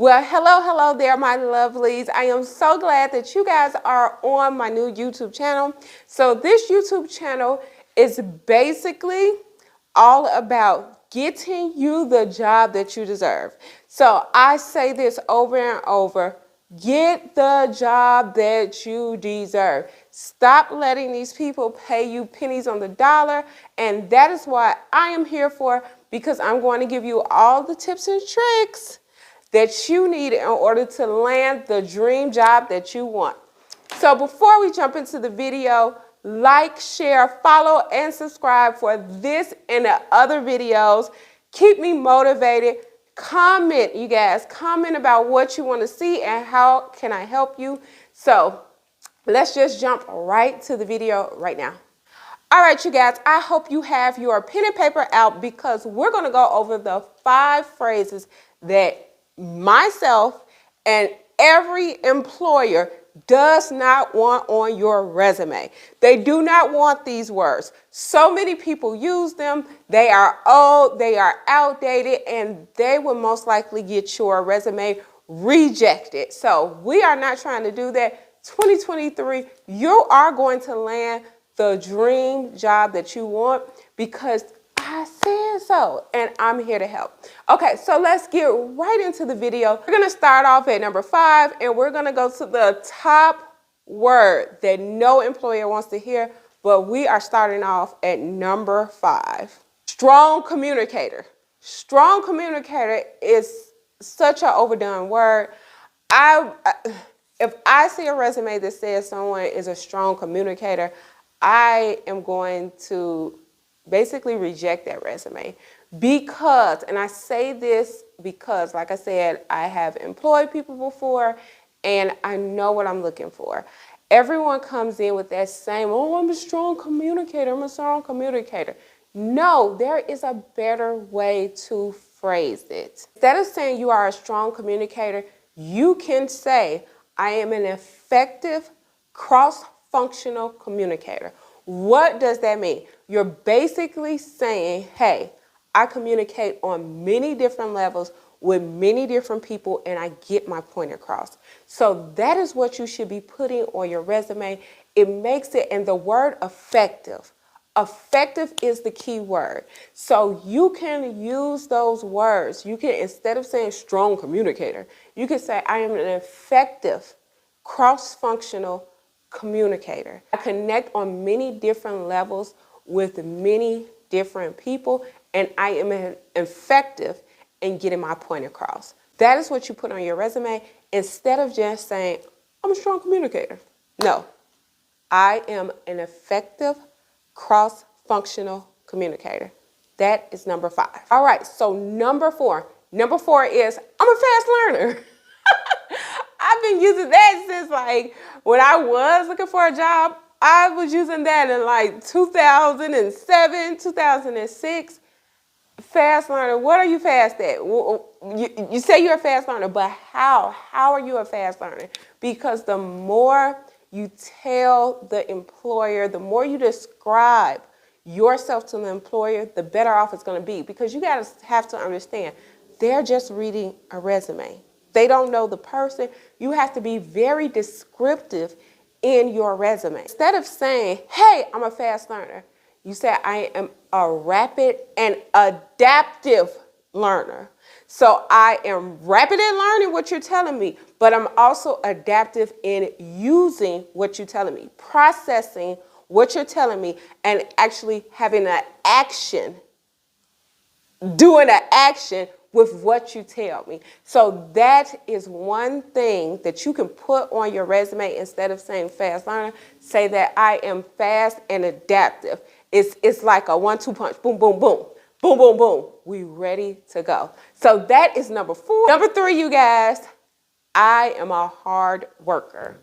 Well, hello there, my lovelies. I am so glad that you guys are on my new YouTube channel. So this YouTube channel is basically all about getting you the job that you deserve. So I say this over and over, get the job that you deserve. Stop letting these people pay you pennies on the dollar. And that is what I am here for, because I'm going to give you all the tips and tricks that you need in order to land the dream job that you want. So before we jump into the video, like, share, follow, and subscribe for this and the other videos. Keep me motivated. Comment, you guys. Comment about what you want to see and how can I help you. So let's just jump right to the video right now. All right, you guys, I hope you have your pen and paper out, because we're going to go over the 5 phrases that myself and every employer does not want on your resume. They do not want these words. So many people use them. They are old, they are outdated, and they will most likely get your resume rejected. So we are not trying to do that. 2023, you are going to land the dream job that you want, because I said so, and I'm here to help. Okay, so let's get right into the video. We're gonna start off at number 5, and we're gonna go to the top word that no employer wants to hear, but we are starting off at number 5. Strong communicator. Strong communicator is such an overdone word. If I see a resume that says someone is a strong communicator, I am going to basically reject that resume, because, and I say this because, like I said, I have employed people before and I know what I'm looking for. Everyone comes in with that same, oh, I'm a strong communicator, I'm a strong communicator. No, there is a better way to phrase it. Instead of saying you are a strong communicator, you can say, I am an effective cross-functional communicator. What does that mean? You're basically saying, hey, I communicate on many different levels with many different people, and I get my point across. So that is what you should be putting on your resume. It makes it, and the word effective. Effective is the key word. So you can use those words. You can, instead of saying strong communicator, you can say, I am an effective cross-functional communicator. I connect on many different levels with many different people, and I am effective in getting my point across. That is what you put on your resume, instead of just saying, I'm a strong communicator. No, I am an effective cross-functional communicator. That is number 5. All right, so number 4. Number 4 is, I'm a fast learner. I've been using that since, like, when I was looking for a job. I was using that in like 2007, 2006. Fast learner. What are you fast at? You say you're a fast learner, but how? How are you a fast learner? Because the more you tell the employer, the more you describe yourself to the employer, the better off it's going to be. Because you guys have to understand, they're just reading a resume. They don't know the person. You have to be very descriptive in your resume. Instead of saying, hey, I'm a fast learner, you say, I am a rapid and adaptive learner. So I am rapid at learning what you're telling me, but I'm also adaptive in using what you're telling me, processing what you're telling me, and actually having an action, doing an action with what you tell me. So that is one thing that you can put on your resume. Instead of saying fast learner, say that I am fast and adaptive. It's like a 1-2 punch. Boom, boom, boom. Boom, boom, boom. We ready to go. So that is number 4. Number 3, you guys, I am a hard worker.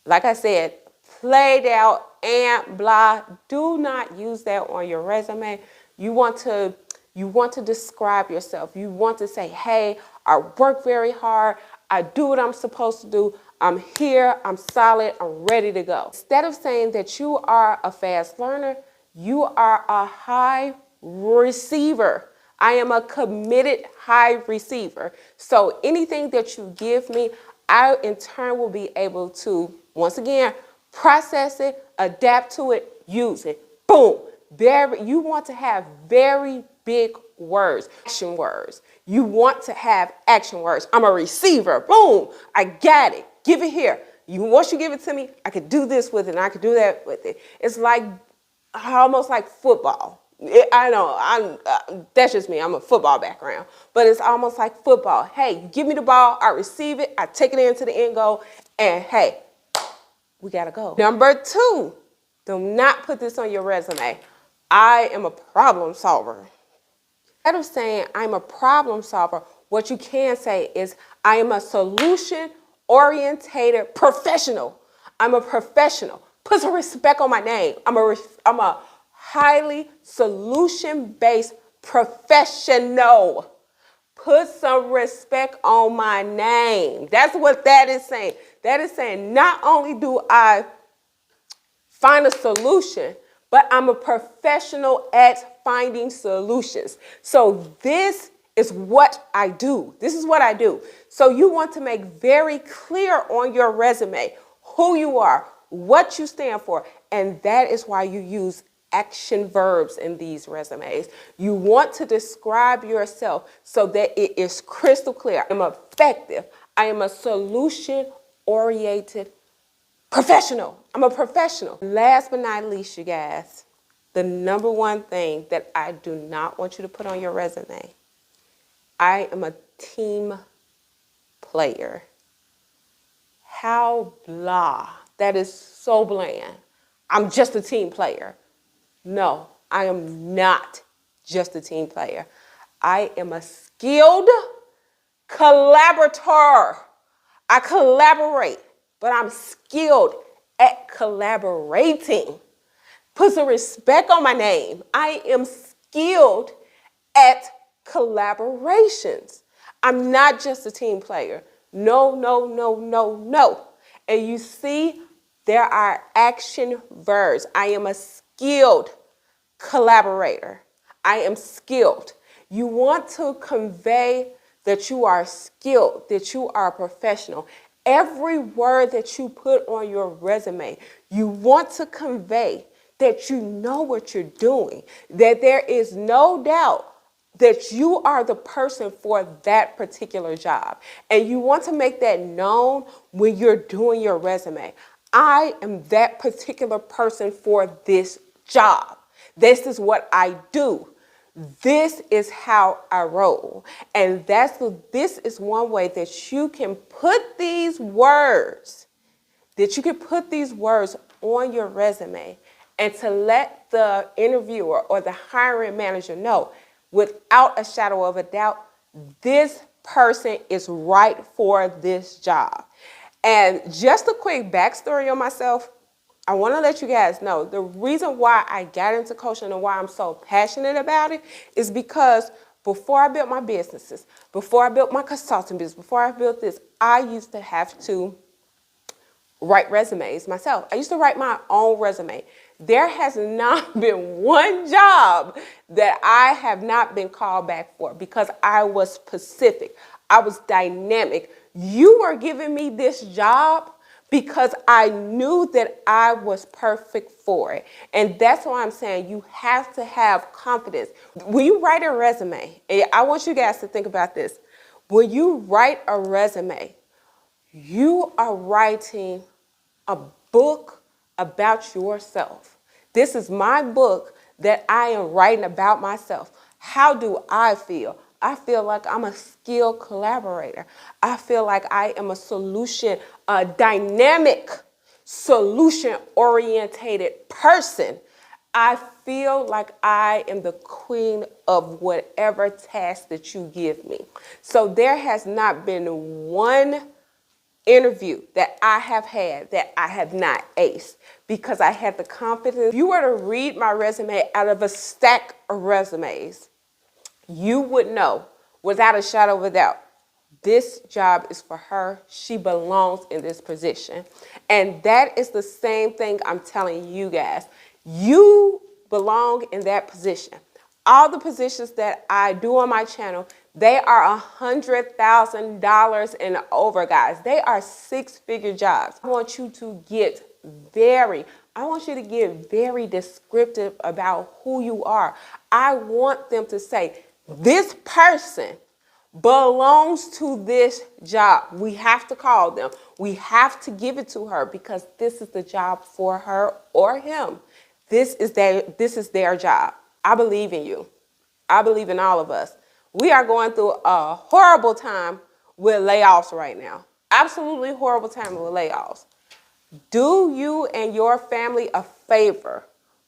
Like I said, played out and blah. Do not use that on your resume. You want to describe yourself. You want to say, hey, I work very hard. I do what I'm supposed to do. I'm here. I'm solid. I'm ready to go. Instead of saying that you are a fast learner, you are a high receiver. I am a committed high receiver. So anything that you give me, I in turn will be able to, once again, process it, adapt to it, use it. Boom. You want to have very big words, action words. You want to have action words. I'm a receiver. Boom. I got it. Give it here. Once you give it to me, I could do this with it and I could do that with it. It's like almost like football. I know, that's just me. I'm a football background. But it's almost like football. Hey, you give me the ball, I receive it, I take it into the end goal, and hey, we got to go. Number 2, do not put this on your resume. I am a problem solver. Instead of saying I'm a problem solver, what you can say is I am a solution-orientated professional. I'm a professional. Put some respect on my name. I'm a highly solution-based professional. Put some respect on my name. That's what that is saying. That is saying not only do I find a solution, but I'm a professional at finding solutions. So this is what I do. This is what I do. So you want to make very clear on your resume who you are, what you stand for, and that is why you use action verbs in these resumes. You want to describe yourself so that it is crystal clear. I'm effective. I am a solution-oriented professional. I'm a professional. Last but not least, you guys, the number one thing that I do not want you to put on your resume, I am a team player. How blah. That is so bland. I'm just a team player. No, I am not just a team player. I am a skilled collaborator. I collaborate, but I'm skilled at collaborating. Put some respect on my name. I am skilled at collaborations. I'm not just a team player. No, no, no, no, no. And you see, there are action verbs. I am a skilled collaborator. I am skilled. You want to convey that you are skilled, that you are a professional. Every word that you put on your resume, you want to convey that you know what you're doing, that there is no doubt that you are the person for that particular job. And you want to make that known when you're doing your resume. I am that particular person for this job. This is what I do. This is how I roll. And this is one way that you can put these words, on your resume and to let the interviewer or the hiring manager know without a shadow of a doubt, this person is right for this job. And just a quick backstory on myself, I want to let you guys know the reason why I got into coaching and why I'm so passionate about it is because before I built my businesses, before I built my consulting business, before I built this, I used to have to write resumes myself. I used to write my own resume. There has not been one job that I have not been called back for because I was specific. I was dynamic. You were giving me this job because I knew that I was perfect for it. And that's why I'm saying you have to have confidence. When you write a resume, and I want you guys to think about this. When you write a resume, you are writing a book about yourself. This is my book that I am writing about myself. How do I feel? I feel like I'm a skilled collaborator. I feel like I am a dynamic, solution-orientated person. I feel like I am the queen of whatever task that you give me. So there has not been one interview that I have had that I have not aced because I had the confidence. If you were to read my resume out of a stack of resumes, you would know without a shadow of a doubt, this job is for her. She belongs in this position. And that is the same thing I'm telling you guys. You belong in that position. All the positions that I do on my channel, they are $100,000 and over, guys. They are six-figure jobs. I want you to get very descriptive about who you are. I want them to say, this person belongs to this job. We have to call them. We have to give it to her because this is the job for her or him. This is their job. I believe in you. I believe in all of us. We are going through a horrible time with layoffs right now. Absolutely horrible time with layoffs. Do you and your family a favor.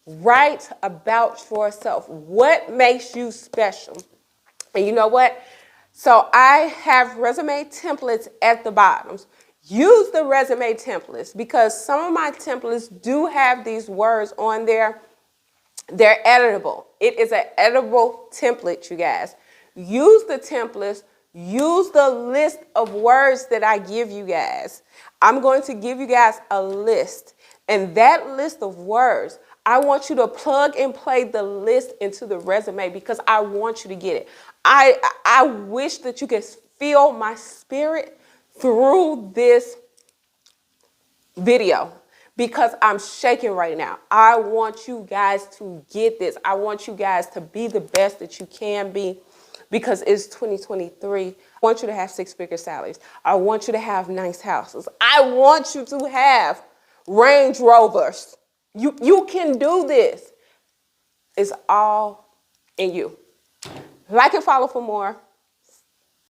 Write about yourself. What makes you special? And you know what? So I have resume templates at the bottoms. Use the resume templates because some of my templates do have these words on there. They're editable. It is an editable template, you guys. Use the templates. Use the list of words that I give you guys. I'm going to give you guys a list. And that list of words, I want you to plug and play the list into the resume because I want you to get it. I wish that you could feel my spirit through this video because I'm shaking right now. I want you guys to get this. I want you guys to be the best that you can be because it's 2023. I want you to have six-figure salaries. I want you to have nice houses. I want you to have Range Rovers. You can do this. It's all in you. Like and follow for more.